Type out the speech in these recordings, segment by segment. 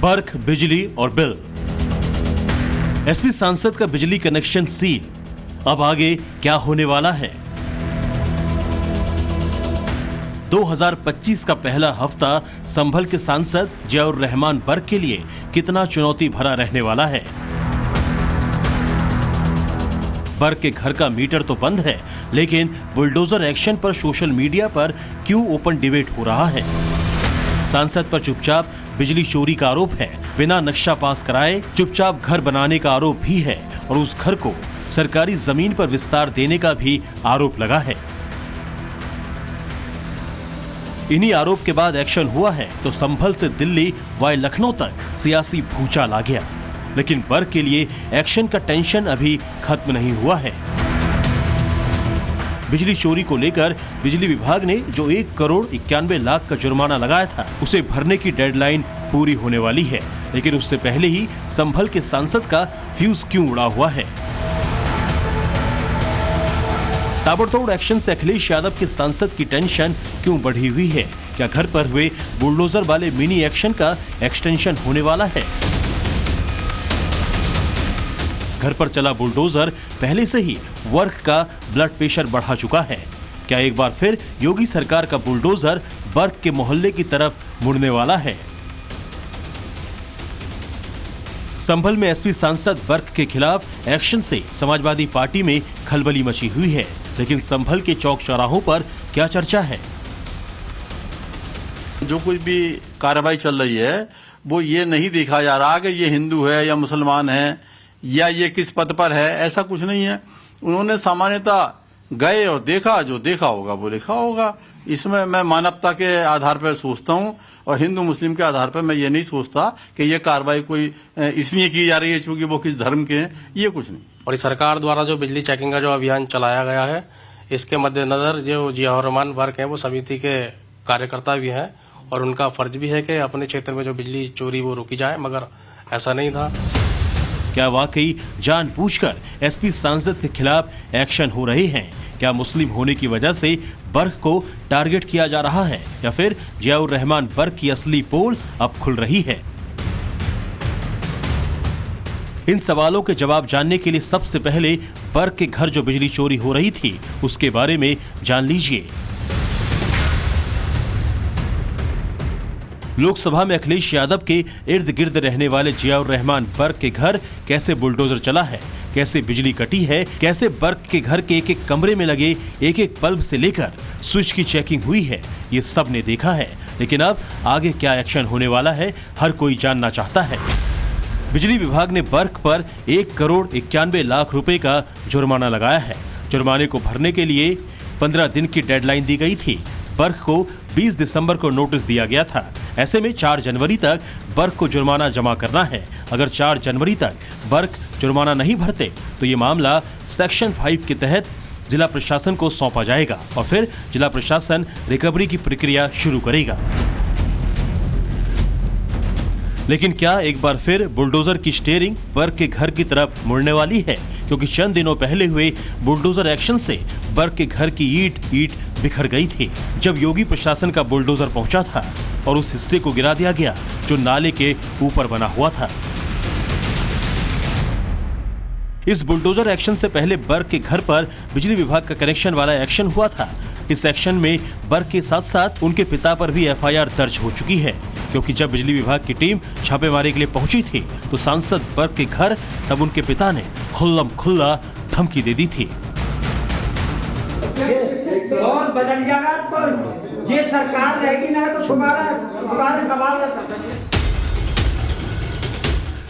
बर्क, बिजली और bill. SP सांसद का बिजली कनेक्शन सील। अब आगे क्या होने वाला है? 2025 का पहला हफ्ता संभल के सांसद जियाउर रहमान बर्क के लिए कितना चुनौती भरा रहने वाला है? बर्क के घर का मीटर तो बंद है, लेकिन बुलडोजर एक्शन पर सोशल मीडिया पर क्यों ओपन डिबेट हो रहा है? सांसद पर चुपचाप बिजली चोरी का आरोप है, बिना नक्शा पास कराए चुपचाप घर बनाने का आरोप भी है और उस घर को सरकारी जमीन पर विस्तार देने का भी आरोप लगा है। इन्हीं आरोप के बाद एक्शन हुआ है तो संभल से दिल्ली व लखनऊ तक सियासी भूचाल आ गया। लेकिन बर्क के लिए एक्शन का टेंशन अभी खत्म नहीं हुआ है। बिजली चोरी को लेकर बिजली विभाग ने जो 1 करोड़ 91 लाख का जुर्माना लगाया था, उसे भरने की डेडलाइन पूरी होने वाली है। लेकिन उससे पहले ही संभल के सांसद का फ्यूज क्यों उड़ा हुआ है? ताबड़तोड़ एक्शन से अखिलेश यादव के सांसद की टेंशन क्यों बढ़ी हुई है? क्या घर पर हुए बुलडोजर वाले मिनी एक्शन का एक्सटेंशन होने वाला है? घर पर चला बुलडोजर पहले से ही वर्क का ब्लड प्रेशर बढ़ा चुका है। क्या एक बार फिर योगी सरकार का बुलडोजर बर्क के मोहल्ले की तरफ मुड़ने वाला है? संभल में एसपी सांसद बर्क के खिलाफ एक्शन से समाजवादी पार्टी में खलबली मची हुई है। लेकिन संभल के चौक चौराहों पर क्या चर्चा है? जो कुछ भी कार्रवाई चल रही है वो ये नहीं देखा जा रहा कि ये हिंदू है या मुसलमान है या ये किस पद पर है, ऐसा कुछ नहीं है। उन्होंने सामान्यतः गए और देखा, जो देखा होगा वो लिखा होगा। इसमें मैं मानवता के आधार पर सोचता हूँ और हिंदू मुस्लिम के आधार पर मैं ये नहीं सोचता कि ये कार्रवाई कोई इसलिए की जा रही है क्योंकि वो किस धर्म के हैं, ये कुछ नहीं। और सरकार द्वारा जो बिजली चेकिंग का जो अभियान चलाया गया है, इसके मद्देनजर जो जियाउर रहमान बर्क है वो समिति के कार्यकर्ता भी हैं और उनका फर्ज भी है कि अपने क्षेत्र में जो बिजली चोरी वो रोकी जाए, मगर ऐसा नहीं था। क्या वाकई जानबूझकर एसपी सांसद के खिलाफ एक्शन हो रहे हैं? क्या मुस्लिम होने की वजह से बर्क को टारगेट किया जा रहा है या फिर जियाउर रहमान बर्क की असली पोल अब खुल रही है? इन सवालों के जवाब जानने के लिए सबसे पहले बर्क के घर जो बिजली चोरी हो रही थी उसके बारे में जान लीजिए। लोकसभा में अखिलेश यादव के इर्द गिर्द रहने वाले जियाउर रहमान बर्क के घर कैसे बुलडोजर चला है, कैसे बिजली कटी है, कैसे बर्क के घर के एक कमरे में लगे एक बल्ब से लेकर स्विच की चेकिंग हुई है, ये सब ने देखा है। लेकिन अब आगे क्या एक्शन होने वाला है, हर कोई जानना चाहता है। बिजली विभाग ने बर्क पर 1 करोड़ 91 लाख रुपए का जुर्माना लगाया है। जुर्माने को भरने के लिए 15 दिन की डेडलाइन दी गई थी। बर्क को 20 दिसंबर को नोटिस दिया गया था। ऐसे में 4 जनवरी तक बर्क को जुर्माना जमा करना है। अगर 4 जनवरी तक बर्क जुर्माना नहीं भरते तो ये मामला सेक्शन 5 के तहत जिला प्रशासन को सौंपा जाएगा और फिर जिला प्रशासन रिकवरी की प्रक्रिया शुरू करेगा। लेकिन क्या एक बार फिर बुलडोजर की स्टीयरिंग बर्क के घर की तरफ मुड़ने वाली है? क्योंकि चंद दिनों पहले हुए बुलडोजर एक्शन से बर्क के घर की ईंट बिखर गई थी। जब योगी प्रशासन का बुलडोजर पहुंचा था और उस हिस्से को गिरा दिया गया जो नाले के ऊपर बना हुआ था। इस बुलडोजर एक्शन से पहले बर्क के घर पर बिजली विभाग का कनेक्शन वाला एक्शन हुआ था। इस एक्शन में बर्क के साथ साथ उनके पिता पर भी एफआईआर दर्ज हो चुकी है, क्योंकि जब बिजली विभाग की टीम छापेमारी के लिए पहुंची थी तो सांसद बर्क के घर तब उनके पिता ने खुल्लम खुल्ला धमकी दे दी थी। और बदल जाएगा तो ये सरकार रहेगी ना तो तुम्हारे कमाल।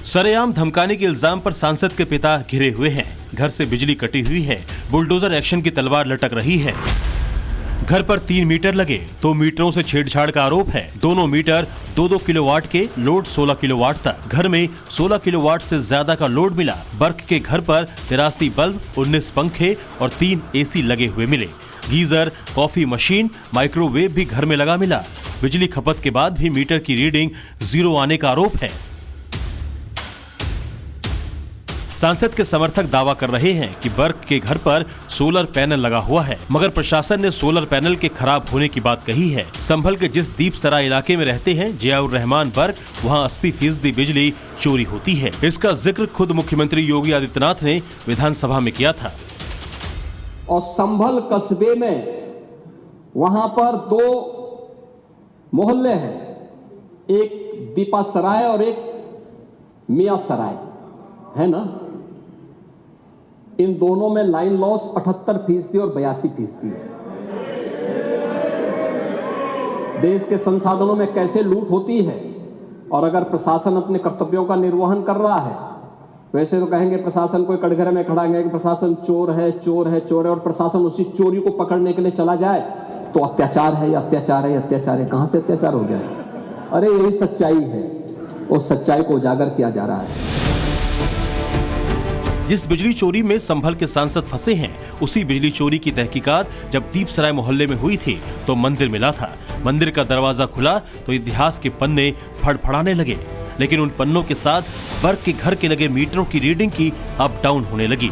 सरेआम धमकाने के इल्जाम पर सांसद के पिता घिरे हुए हैं। घर से बिजली कटी हुई है, बुलडोजर एक्शन की तलवार लटक रही है। घर पर 3 मीटर लगे, 2 मीटरों से छेड़छाड़ का आरोप है। दोनों मीटर 2-2 किलोवाट के, लोड 16 किलोवाट तक। घर में 16 किलोवाट से ज्यादा का लोड मिला। बर्क के घर पर 83 बल्ब, 19 पंखे और 3 एसी लगे हुए मिले। गीजर, कॉफी मशीन, माइक्रोवेव भी घर में लगा मिला। बिजली खपत के बाद भी मीटर की रीडिंग 0 आने का आरोप है। सांसद के समर्थक दावा कर रहे हैं कि बर्क के घर पर सोलर पैनल लगा हुआ है, मगर प्रशासन ने सोलर पैनल के खराब होने की बात कही है। संभल के जिस दीपसराय इलाके में रहते हैं जियाउर रहमान बर्क, वहां 80% बिजली चोरी होती है। इसका जिक्र खुद मुख्यमंत्री योगी आदित्यनाथ ने विधानसभा में किया था। और संभल कस्बे में वहां पर 2 मोहल्ले हैं, एक दीपा सराय और एक मियां सराय है ना। इन दोनों में लाइन लॉस 78% और 82% है। देश के संसाधनों में कैसे लूट होती है, और अगर प्रशासन अपने कर्तव्यों का निर्वहन कर रहा है, वैसे तो कहेंगे प्रशासन कोई कटघरे में खड़ा है कि प्रशासन चोर है चोर है चोर है, और प्रशासन उसी चोरी को पकड़ने के लिए चला जाए तो अत्याचार है, अत्याचार है, अत्याचार है। कहां से अत्याचार हो गया? अरे यही सच्चाई है, उस सच्चाई को उजागर किया जा रहा है। जिस बिजली चोरी में संभल के सांसद फंसे हैं, उसी बिजली चोरी की तहकीकात जब दीपसराय मोहल्ले में हुई थी तो मंदिर मिला था। मंदिर का दरवाजा खुला तो इतिहास के पन्ने फड़फड़ाने लगे, लेकिन उन पन्नों के साथ बर्क के घर के लगे मीटरों की रीडिंग की अप डाउन होने लगी।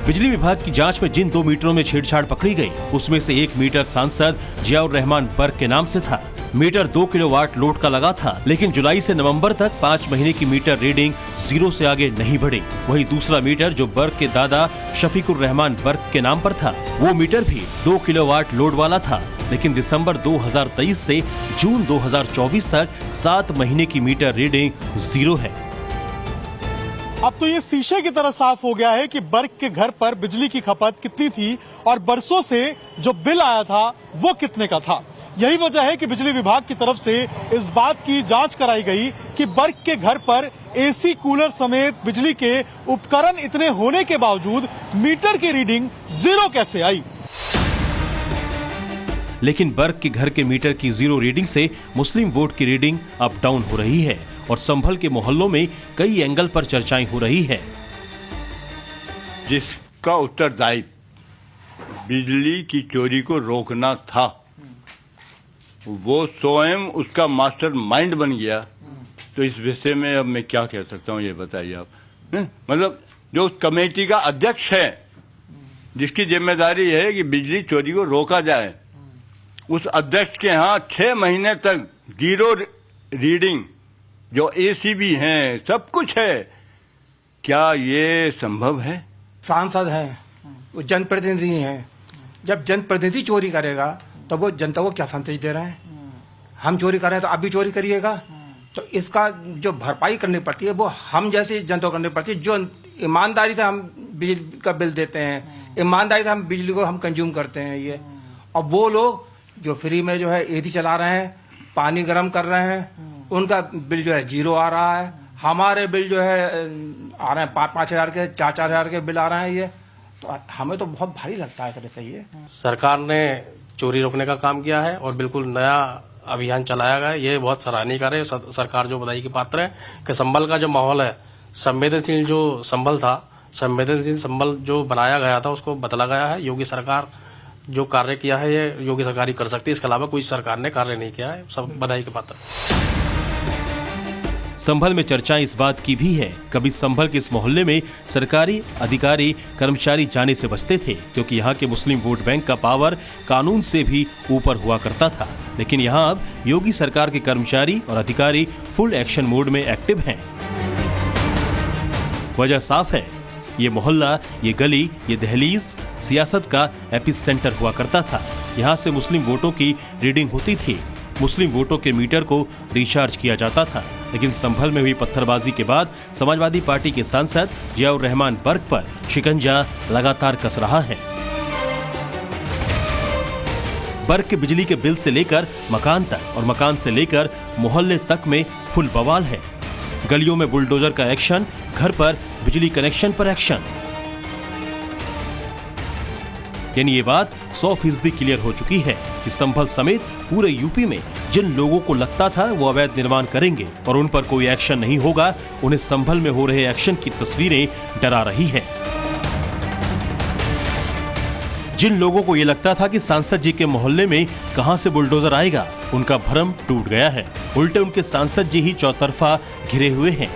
बिजली विभाग की जांच में जिन 2 मीटरों में छेड़छाड़ पकड़ी गई, उसमें से एक मीटर सांसद जियाउर रहमान बर्क के नाम से था। मीटर 2 किलोवाट लोड का लगा था, लेकिन जुलाई से नवंबर तक 5 महीने की मीटर रीडिंग 0 से आगे नहीं बढ़ी। वहीं दूसरा मीटर जो बर्क के दादा शफीकुर रहमान बर्क के नाम पर था, वो मीटर भी 2 किलोवाट लोड वाला था, लेकिन दिसंबर 2023 से जून 2024 तक 7 महीने की मीटर रीडिंग 0 है। अब तो ये शीशे की तरह साफ हो गया है कि बर्क के घर पर बिजली की खपत कितनी थी और बरसों से जो बिल आया था वो कितने का था। यही वजह है कि बिजली विभाग की तरफ से इस बात की जांच कराई गई कि बर्क के घर पर एसी, कूलर समेत बिजली के उपकरण इतने होने के बावजूद मीटर की रीडिंग 0 कैसे आई। लेकिन बर्क के घर के मीटर की 0 रीडिंग से मुस्लिम वोट की रीडिंग अप डाउन हो रही है और संभल के मोहल्लों में कई एंगल पर चर्चाएं हो रही है। जिसका उत्तरदायित्व बिजली की चोरी को रोकना था, वो स्वयं उसका मास्टर माइंड बन गया। तो इस विषय में अब मैं क्या कह सकता हूँ, ये बताइए आप। मतलब जो उस कमेटी का अध्यक्ष है, जिसकी जिम्मेदारी है कि बिजली चोरी को रोका जाए, उस अध्यक्ष के यहाँ 6 महीने तक 0 रीडिंग, जो एसी भी हैं, सब कुछ है। क्या ये संभव है? सांसद हैं, वो जनप्रतिनिधि हैं। जब जनप्रतिनिधि चोरी करेगा तो वो जनता को क्या संदेश दे रहे हैं? हम चोरी कर रहे हैं तो आप भी चोरी करिएगा। तो इसका जो भरपाई करनी पड़ती है वो हम जैसी जनता को करनी पड़ती है, जो ईमानदारी से हम बिजली का बिल देते हैं, ईमानदारी से हम बिजली को हम कंज्यूम करते हैं ये। और वो लोग जो फ्री में जो है एसी चला रहे हैं, पानी गर्म कर रहे हैं, उनका बिल जो है 0 आ रहा है। हमारे बिल जो है आ रहे हैं 5-5 हजार के, 4-4 हजार के बिल आ रहे हैं ये। तो हमें तो बहुत भारी लगता है तरह से ये। सरकार ने चोरी रोकने का काम किया है और बिल्कुल नया अभियान चलाया गया है। ये बहुत सराहनीय कार्य है। सरकार जो बधाई की पात्र है कि संभल का जो माहौल है, संवेदनशील जो संभल था, संवेदनशील संभल जो बनाया गया था, उसको बदला गया है। योगी सरकार जो कार्य किया है ये योगी सरकार ही कर सकती है, इसके अलावा कोई सरकार ने कार्य नहीं किया है। सब बधाई के पात्र। संभल में चर्चाएं इस बात की भी है, कभी संभल के इस मोहल्ले में सरकारी अधिकारी कर्मचारी जाने से बचते थे, क्योंकि यहाँ के मुस्लिम वोट बैंक का पावर कानून से भी ऊपर हुआ करता था। लेकिन यहाँ अब योगी सरकार के कर्मचारी और अधिकारी फुल एक्शन मोड में एक्टिव हैं। वजह साफ है, ये मोहल्ला, ये गली, ये दहलीज सियासत का एपिसेंटर हुआ करता था। यहाँ से मुस्लिम वोटों की रीडिंग होती थी, मुस्लिम वोटों के मीटर को रिचार्ज किया जाता था। लेकिन संभल में हुई पत्थरबाजी के बाद समाजवादी पार्टी के सांसद जियाउर रहमान बर्क पर शिकंजा लगातार कस रहा है। बर्क के बिजली के बिल से लेकर मकान तक और मकान से लेकर मोहल्ले तक में फुल बवाल है। गलियों में बुलडोजर का एक्शन, घर पर बिजली कनेक्शन पर एक्शन। यानी ये बात 100% क्लियर हो चुकी है कि संभल समेत पूरे यूपी में जिन लोगों को लगता था वो अवैध निर्माण करेंगे और उन पर कोई एक्शन नहीं होगा, उन्हें संभल में हो रहे एक्शन की तस्वीरें डरा रही हैं। जिन लोगों को ये लगता था कि सांसद जी के मोहल्ले में कहां से बुलडोजर आएगा, उनका भ्रम टूट गया है। उल्टे उनके सांसद जी ही चौतरफा घिरे हुए हैं।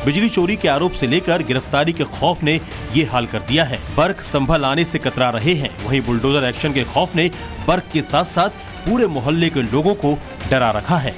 बिजली चोरी के आरोप से लेकर गिरफ्तारी के खौफ ने ये हाल कर दिया है। बर्क संभल आने से कतरा रहे हैं, वहीं बुलडोजर एक्शन के खौफ ने बर्क के साथ साथ पूरे मोहल्ले के लोगों को डरा रखा है।